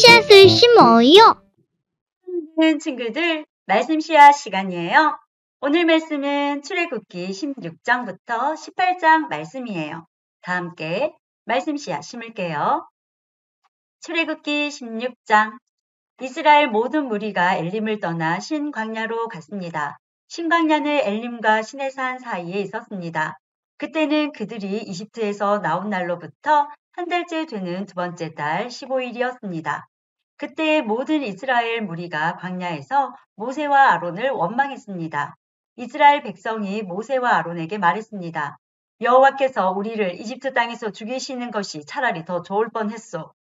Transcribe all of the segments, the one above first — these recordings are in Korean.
씨앗을 심어요. 친구들, 말씀 씨앗 시간이에요. 오늘 말씀은 출애굽기 16장부터 18장 말씀이에요. 다 함께 말씀 씨앗 심을게요. 출애굽기 16장. 이스라엘 모든 무리가 엘림을 떠나 신광야로 갔습니다. 신광야는 엘림과 시내산 사이에 있었습니다. 그때는 그들이 이집트에서 나온 날로부터 한 달째 되는 두 번째 달 15일이었습니다. 그때 모든 이스라엘 무리가 광야에서 모세와 아론을 원망했습니다. 이스라엘 백성이 모세와 아론에게 말했습니다. 여호와께서 우리를 이집트 땅에서 죽이시는 것이 차라리 더 좋을 뻔했소.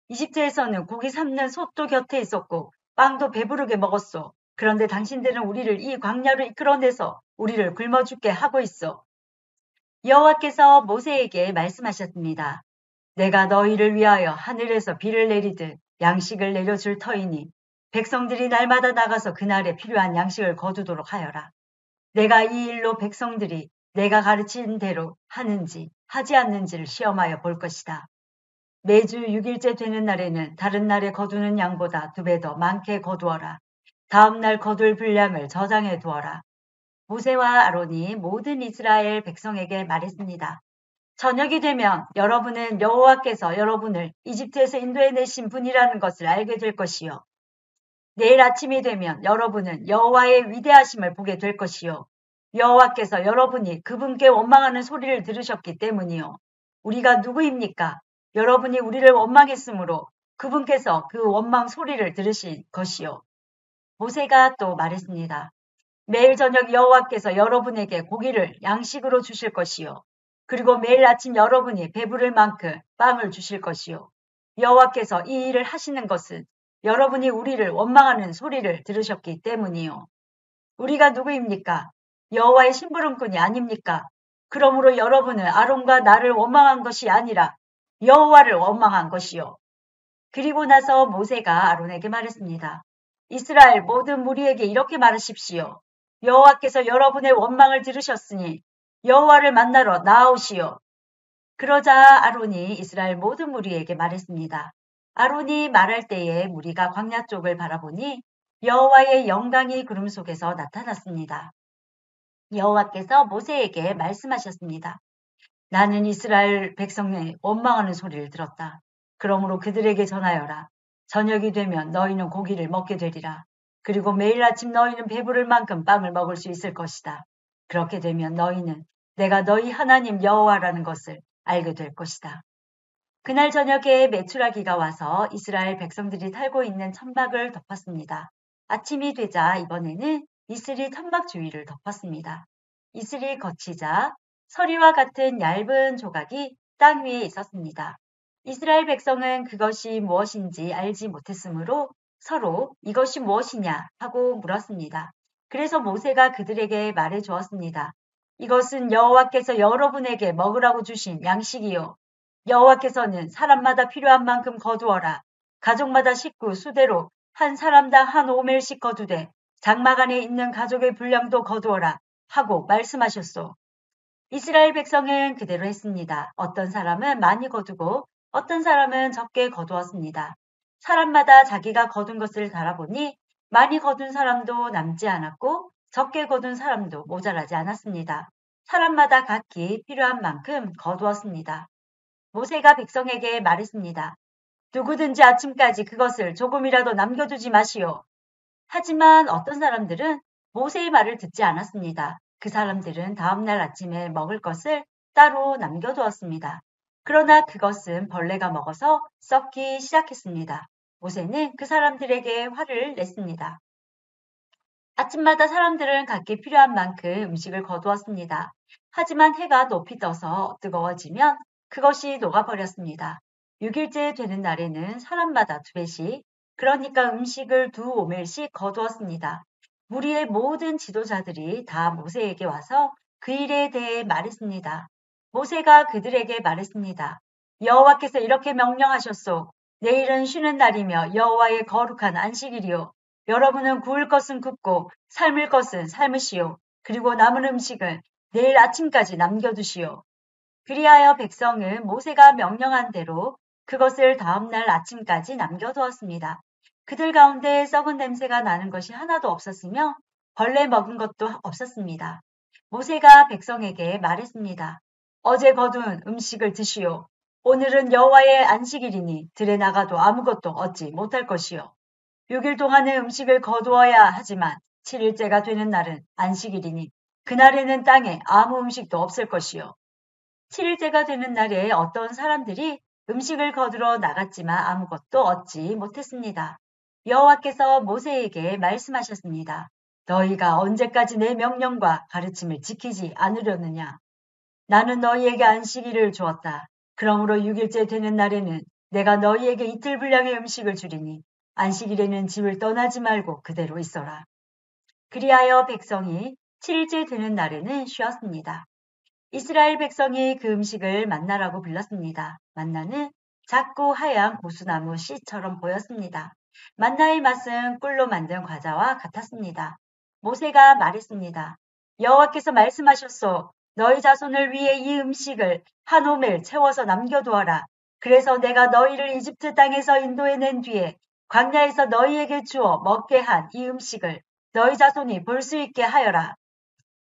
이집트에서는 고기 삶는 솥도 곁에 있었고 빵도 배부르게 먹었소. 그런데 당신들은 우리를 이 광야로 이끌어내서 우리를 굶어 죽게 하고 있어. 여호와께서 모세에게 말씀하셨습니다. 내가 너희를 위하여 하늘에서 비를 내리듯 양식을 내려줄 터이니 백성들이 날마다 나가서 그날에 필요한 양식을 거두도록 하여라. 내가 이 일로 백성들이 내가 가르친 대로 하는지 하지 않는지를 시험하여 볼 것이다. 매주 6일째 되는 날에는 다른 날에 거두는 양보다 2배 더 많게 거두어라. 다음 날 거둘 분량을 저장해 두어라. 모세와 아론이 모든 이스라엘 백성에게 말했습니다. 저녁이 되면 여러분은 여호와께서 여러분을 이집트에서 인도해내신 분이라는 것을 알게 될 것이요. 내일 아침이 되면 여러분은 여호와의 위대하심을 보게 될 것이요. 여호와께서 여러분이 그분께 원망하는 소리를 들으셨기 때문이요. 우리가 누구입니까? 여러분이 우리를 원망했으므로 그분께서 그 원망 소리를 들으실 것이요. 모세가 또 말했습니다. 매일 저녁 여호와께서 여러분에게 고기를 양식으로 주실 것이요. 그리고 매일 아침 여러분이 배부를 만큼 빵을 주실 것이요. 여호와께서 이 일을 하시는 것은 여러분이 우리를 원망하는 소리를 들으셨기 때문이요. 우리가 누구입니까? 여호와의 심부름꾼이 아닙니까? 그러므로 여러분은 아론과 나를 원망한 것이 아니라 여호와를 원망한 것이요. 그리고 나서 모세가 아론에게 말했습니다. 이스라엘 모든 무리에게 이렇게 말하십시오. 여호와께서 여러분의 원망을 들으셨으니 여호와를 만나러 나아오시오. 그러자 아론이 이스라엘 모든 무리에게 말했습니다. 아론이 말할 때에 무리가 광야 쪽을 바라보니 여호와의 영광이 구름 속에서 나타났습니다. 여호와께서 모세에게 말씀하셨습니다. 나는 이스라엘 백성의 원망하는 소리를 들었다. 그러므로 그들에게 전하여라. 저녁이 되면 너희는 고기를 먹게 되리라. 그리고 매일 아침 너희는 배부를 만큼 빵을 먹을 수 있을 것이다. 그렇게 되면 너희는 내가 너희 하나님 여호와라는 것을 알게 될 것이다. 그날 저녁에 메추라기가 와서 이스라엘 백성들이 살고 있는 천막을 덮었습니다. 아침이 되자 이번에는 이슬이 천막 주위를 덮었습니다. 이슬이 거치자 서리와 같은 얇은 조각이 땅 위에 있었습니다. 이스라엘 백성은 그것이 무엇인지 알지 못했으므로 서로 이것이 무엇이냐 하고 물었습니다. 그래서 모세가 그들에게 말해 주었습니다. 이것은 여호와께서 여러분에게 먹으라고 주신 양식이요. 여호와께서는 사람마다 필요한 만큼 거두어라. 가족마다 식구 수대로 한 사람당 한 오멜씩 거두되 장막 안에 있는 가족의 분량도 거두어라 하고 말씀하셨소. 이스라엘 백성은 그대로 했습니다. 어떤 사람은 많이 거두고 어떤 사람은 적게 거두었습니다. 사람마다 자기가 거둔 것을 달아보니 많이 거둔 사람도 남지 않았고 적게 거둔 사람도 모자라지 않았습니다. 사람마다 각기 필요한 만큼 거두었습니다. 모세가 백성에게 말했습니다. 누구든지 아침까지 그것을 조금이라도 남겨두지 마시오. 하지만 어떤 사람들은 모세의 말을 듣지 않았습니다. 그 사람들은 다음날 아침에 먹을 것을 따로 남겨두었습니다. 그러나 그것은 벌레가 먹어서 썩기 시작했습니다. 모세는 그 사람들에게 화를 냈습니다. 아침마다 사람들은 각기 필요한 만큼 음식을 거두었습니다. 하지만 해가 높이 떠서 뜨거워지면 그것이 녹아버렸습니다. 6일째 되는 날에는 사람마다 2배씩, 그러니까 음식을 2오멜씩 거두었습니다. 무리의 모든 지도자들이 다 모세에게 와서 그 일에 대해 말했습니다. 모세가 그들에게 말했습니다. 여호와께서 이렇게 명령하셨소. 내일은 쉬는 날이며 여호와의 거룩한 안식일이요. 여러분은 구울 것은 굽고 삶을 것은 삶으시오. 그리고 남은 음식은 내일 아침까지 남겨두시오. 그리하여 백성은 모세가 명령한 대로 그것을 다음날 아침까지 남겨두었습니다. 그들 가운데 썩은 냄새가 나는 것이 하나도 없었으며 벌레 먹은 것도 없었습니다. 모세가 백성에게 말했습니다. 어제 거둔 음식을 드시오. 오늘은 여호와의 안식일이니 들에 나가도 아무것도 얻지 못할 것이요. 6일 동안의 음식을 거두어야 하지만 7일째가 되는 날은 안식일이니 그날에는 땅에 아무 음식도 없을 것이요. 7일째가 되는 날에 어떤 사람들이 음식을 거두러 나갔지만 아무것도 얻지 못했습니다. 여호와께서 모세에게 말씀하셨습니다. 너희가 언제까지 내 명령과 가르침을 지키지 않으려느냐? 나는 너희에게 안식일을 주었다. 그러므로 6일째 되는 날에는 내가 너희에게 이틀 분량의 음식을 주리니 안식일에는 집을 떠나지 말고 그대로 있어라. 그리하여 백성이 7일째 되는 날에는 쉬었습니다. 이스라엘 백성이 그 음식을 만나라고 불렀습니다. 만나는 작고 하얀 고수나무 씨처럼 보였습니다. 만나의 맛은 꿀로 만든 과자와 같았습니다. 모세가 말했습니다. 여호와께서 말씀하셨소. 너희 자손을 위해 이 음식을 한 오멜 채워서 남겨두어라. 그래서 내가 너희를 이집트 땅에서 인도해낸 뒤에 광야에서 너희에게 주어 먹게 한 이 음식을 너희 자손이 볼 수 있게 하여라.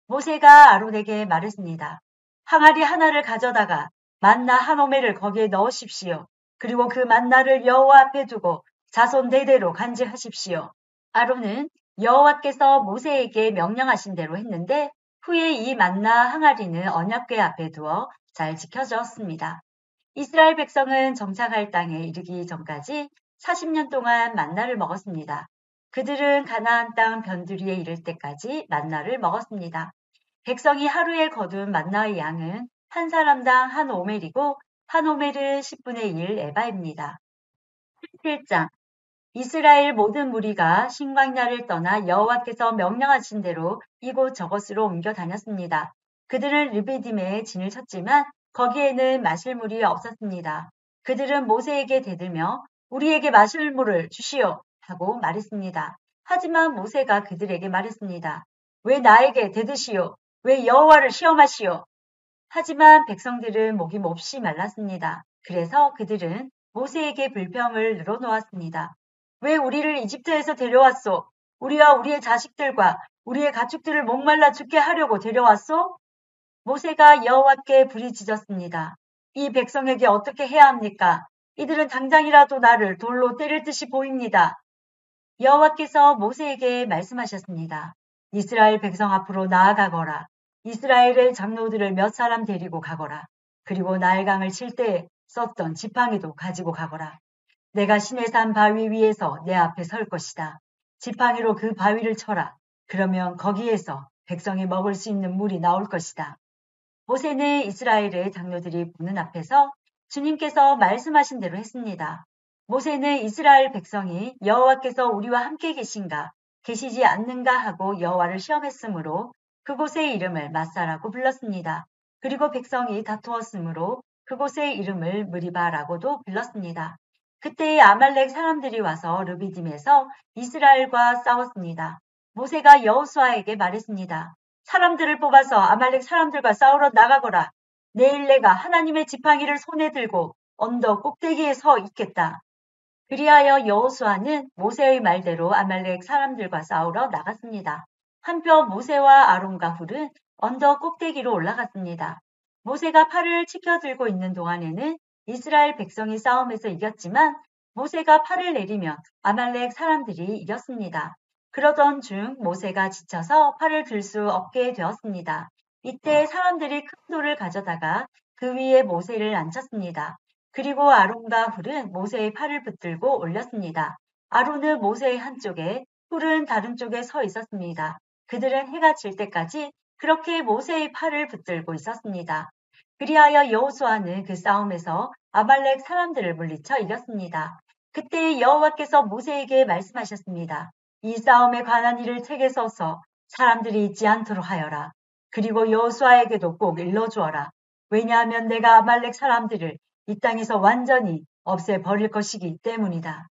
모세가 아론에게 말했습니다. 항아리 하나를 가져다가 만나 한 오멜을 거기에 넣으십시오. 그리고 그 만나를 여호와 앞에 두고 자손 대대로 간직하십시오. 아론은 여호와께서 모세에게 명령하신 대로 했는데 후에 이 만나 항아리는 언약궤 앞에 두어 잘 지켜졌습니다. 이스라엘 백성은 정착할 땅에 이르기 전까지 40년 동안 만나를 먹었습니다. 그들은 가나안 땅 변두리에 이를 때까지 만나를 먹었습니다. 백성이 하루에 거둔 만나의 양은 한 사람당 한 오멜이고 한 오멜은 10분의 1 에바입니다. 1장 이스라엘 모든 무리가 신광야를 떠나 여호와께서 명령하신 대로 이곳 저곳으로 옮겨 다녔습니다. 그들은 르비딤에 진을 쳤지만 거기에는 마실 물이 없었습니다. 그들은 모세에게 대들며 우리에게 마실 물을 주시오 하고 말했습니다. 하지만 모세가 그들에게 말했습니다. 왜 나에게 대드시오? 왜 여호와를 시험하시오? 하지만 백성들은 목이 몹시 말랐습니다. 그래서 그들은 모세에게 불평을 늘어놓았습니다. 왜 우리를 이집트에서 데려왔소? 우리와 우리의 자식들과 우리의 가축들을 목말라 죽게 하려고 데려왔소? 모세가 여호와께 부리짖었습니다. 이 백성에게 어떻게 해야 합니까? 이들은 당장이라도 나를 돌로 때릴 듯이 보입니다. 여호와께서 모세에게 말씀하셨습니다. 이스라엘 백성 앞으로 나아가거라. 이스라엘의 장로들을 몇 사람 데리고 가거라. 그리고 나일강을 칠 때 썼던 지팡이도 가지고 가거라. 내가 시내산 바위 위에서 내 앞에 설 것이다. 지팡이로 그 바위를 쳐라. 그러면 거기에서 백성이 먹을 수 있는 물이 나올 것이다. 모세는 이스라엘의 장로들이 보는 앞에서 주님께서 말씀하신 대로 했습니다. 모세는 이스라엘 백성이 여호와께서 우리와 함께 계신가 계시지 않는가 하고 여호와를 시험했으므로 그곳의 이름을 마사라고 불렀습니다. 그리고 백성이 다투었으므로 그곳의 이름을 무리바라고도 불렀습니다. 그때의 아말렉 사람들이 와서 르비딤에서 이스라엘과 싸웠습니다. 모세가 여호수아에게 말했습니다. 사람들을 뽑아서 아말렉 사람들과 싸우러 나가거라. 내일 내가 하나님의 지팡이를 손에 들고 언덕 꼭대기에 서 있겠다. 그리하여 여호수아는 모세의 말대로 아말렉 사람들과 싸우러 나갔습니다. 한편 모세와 아론과 훌은 언덕 꼭대기로 올라갔습니다. 모세가 팔을 치켜 들고 있는 동안에는 이스라엘 백성이 싸움에서 이겼지만 모세가 팔을 내리면 아말렉 사람들이 이겼습니다. 그러던 중 모세가 지쳐서 팔을 들 수 없게 되었습니다. 이때 사람들이 큰 돌을 가져다가 그 위에 모세를 앉혔습니다. 그리고 아론과 훌은 모세의 팔을 붙들고 올렸습니다. 아론은 모세의 한쪽에, 훌은 다른 쪽에 서 있었습니다. 그들은 해가 질 때까지 그렇게 모세의 팔을 붙들고 있었습니다. 그리하여 여호수아는 그 싸움에서 아말렉 사람들을 물리쳐 이겼습니다. 그때 여호와께서 모세에게 말씀하셨습니다. 이 싸움에 관한 일을 책에 써서 사람들이 잊지 않도록 하여라. 그리고 여호수아에게도 꼭 일러주어라. 왜냐하면 내가 아말렉 사람들을 이 땅에서 완전히 없애버릴 것이기 때문이다.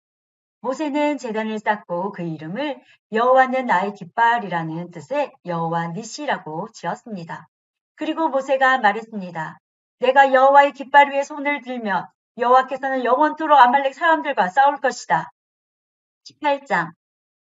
모세는 제단을 쌓고 그 이름을 여호와는 나의 깃발이라는 뜻의 여호와 니시라고 지었습니다. 그리고 모세가 말했습니다. 내가 여호와의 깃발 위에 손을 들면 여호와께서는 영원토록 아말렉 사람들과 싸울 것이다. 18장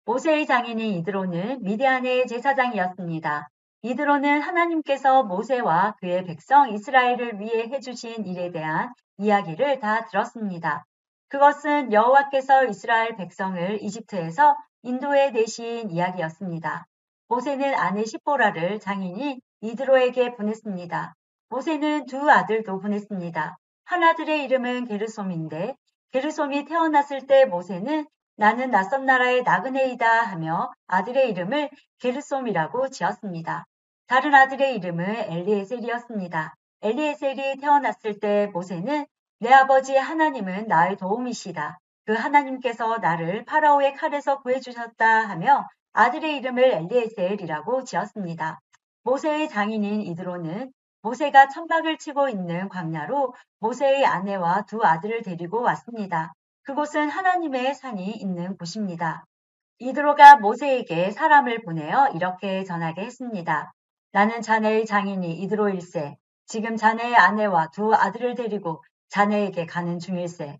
모세의 장인인 이드로는 미디안의 제사장이었습니다. 이드로는 하나님께서 모세와 그의 백성 이스라엘을 위해 해주신 일에 대한 이야기를 다 들었습니다. 그것은 여호와께서 이스라엘 백성을 이집트에서 인도해 내신 이야기였습니다. 모세는 아내 시보라를 장인인 이드로에게 보냈습니다. 모세는 두 아들도 보냈습니다. 한 아들의 이름은 게르솜인데 게르솜이 태어났을 때 모세는 나는 낯선 나라의 나그네이다 하며 아들의 이름을 게르솜이라고 지었습니다. 다른 아들의 이름은 엘리에셀이었습니다. 엘리에셀이 태어났을 때 모세는 내 아버지 하나님은 나의 도움이시다. 그 하나님께서 나를 파라오의 칼에서 구해주셨다 하며 아들의 이름을 엘리에셀이라고 지었습니다. 모세의 장인인 이드로는 모세가 천박을 치고 있는 광야로 모세의 아내와 두 아들을 데리고 왔습니다. 그곳은 하나님의 산이 있는 곳입니다. 이드로가 모세에게 사람을 보내어 이렇게 전하게 했습니다. 나는 자네의 장인이 이드로일세. 지금 자네의 아내와 두 아들을 데리고 자네에게 가는 중일세.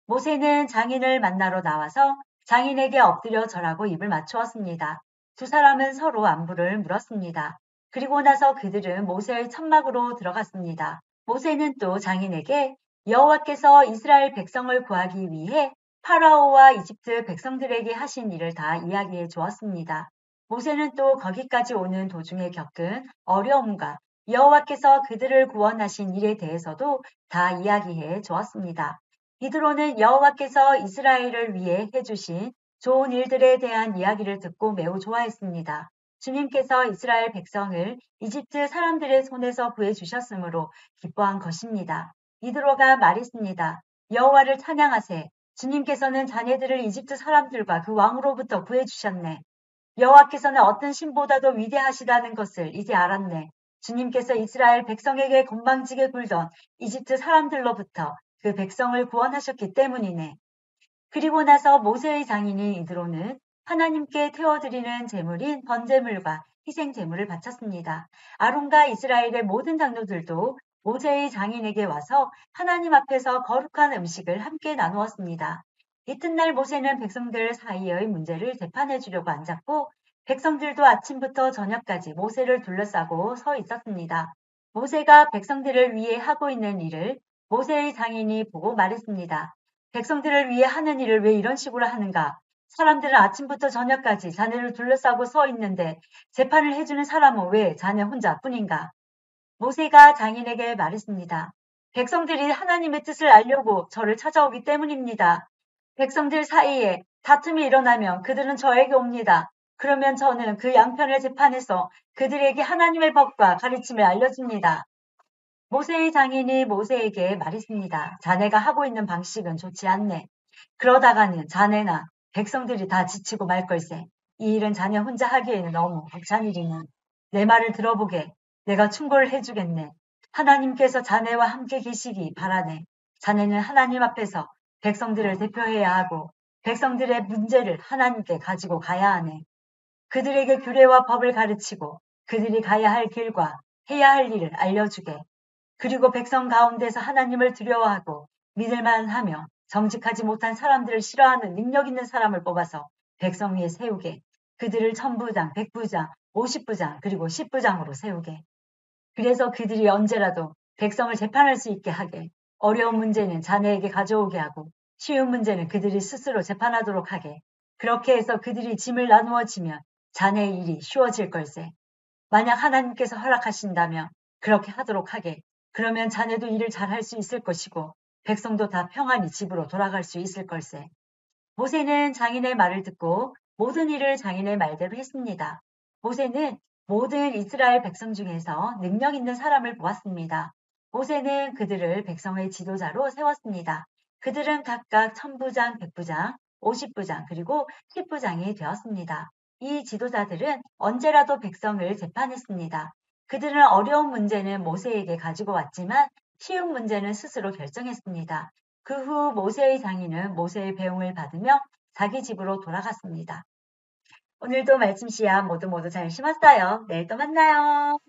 모세는 장인을 만나러 나와서 장인에게 엎드려 절하고 입을 맞추었습니다. 두 사람은 서로 안부를 물었습니다. 그리고 나서 그들은 모세의 천막으로 들어갔습니다. 모세는 또 장인에게 여호와께서 이스라엘 백성을 구하기 위해 파라오와 이집트 백성들에게 하신 일을 다 이야기해 주었습니다. 모세는 또 거기까지 오는 도중에 겪은 어려움과 여호와께서 그들을 구원하신 일에 대해서도 다 이야기해 주었습니다. 이드로는 여호와께서 이스라엘을 위해 해주신 좋은 일들에 대한 이야기를 듣고 매우 좋아했습니다. 주님께서 이스라엘 백성을 이집트 사람들의 손에서 구해주셨으므로 기뻐한 것입니다. 이드로가 말했습니다. 여호와를 찬양하세. 주님께서는 자네들을 이집트 사람들과 그 왕으로부터 구해주셨네. 여호와께서는 어떤 신보다도 위대하시다는 것을 이제 알았네. 주님께서 이스라엘 백성에게 건방지게 굴던 이집트 사람들로부터 그 백성을 구원하셨기 때문이네. 그리고 나서 모세의 장인인 이드로는 하나님께 태워드리는 제물인 번제물과 희생 제물을 바쳤습니다. 아론과 이스라엘의 모든 장로들도 모세의 장인에게 와서 하나님 앞에서 거룩한 음식을 함께 나누었습니다. 이튿날 모세는 백성들 사이의 문제를 재판해 주려고 앉았고 백성들도 아침부터 저녁까지 모세를 둘러싸고 서 있었습니다. 모세가 백성들을 위해 하고 있는 일을 모세의 장인이 보고 말했습니다. 백성들을 위해 하는 일을 왜 이런 식으로 하는가? 사람들은 아침부터 저녁까지 자네를 둘러싸고 서 있는데 재판을 해주는 사람은 왜 자네 혼자뿐인가? 모세가 장인에게 말했습니다. 백성들이 하나님의 뜻을 알려고 저를 찾아오기 때문입니다. 백성들 사이에 다툼이 일어나면 그들은 저에게 옵니다. 그러면 저는 그 양편을 재판해서 그들에게 하나님의 법과 가르침을 알려줍니다. 모세의 장인이 모세에게 말했습니다. 자네가 하고 있는 방식은 좋지 않네. 그러다가는 자네나 백성들이 다 지치고 말 걸세. 이 일은 자네 혼자 하기에는 너무 벅찬 일이네. 내 말을 들어보게. 내가 충고를 해주겠네. 하나님께서 자네와 함께 계시기 바라네. 자네는 하나님 앞에서 백성들을 대표해야 하고 백성들의 문제를 하나님께 가지고 가야 하네. 그들에게 규례와 법을 가르치고 그들이 가야 할 길과 해야 할 일을 알려주게. 그리고 백성 가운데서 하나님을 두려워하고 믿을만 하며 정직하지 못한 사람들을 싫어하는 능력 있는 사람을 뽑아서 백성 위에 세우게. 그들을 1000부장, 100부장, 50부장, 그리고 10부장으로 세우게. 그래서 그들이 언제라도 백성을 재판할 수 있게 하게. 어려운 문제는 자네에게 가져오게 하고 쉬운 문제는 그들이 스스로 재판하도록 하게. 그렇게 해서 그들이 짐을 나누어지면 자네의 일이 쉬워질 걸세. 만약 하나님께서 허락하신다면 그렇게 하도록 하게. 그러면 자네도 일을 잘할 수 있을 것이고 백성도 다 평안히 집으로 돌아갈 수 있을 걸세. 모세는 장인의 말을 듣고 모든 일을 장인의 말대로 했습니다. 모세는 모든 이스라엘 백성 중에서 능력 있는 사람을 보았습니다. 모세는 그들을 백성의 지도자로 세웠습니다. 그들은 각각 1000부장, 100부장, 50부장, 그리고 10부장이 되었습니다. 이 지도자들은 언제라도 백성을 재판했습니다. 그들은 어려운 문제는 모세에게 가지고 왔지만 쉬운 문제는 스스로 결정했습니다. 그 후 모세의 장인은 모세의 배웅을 받으며 자기 집으로 돌아갔습니다. 오늘도 말씀 시간 모두 잘 심었어요. 내일 또 만나요.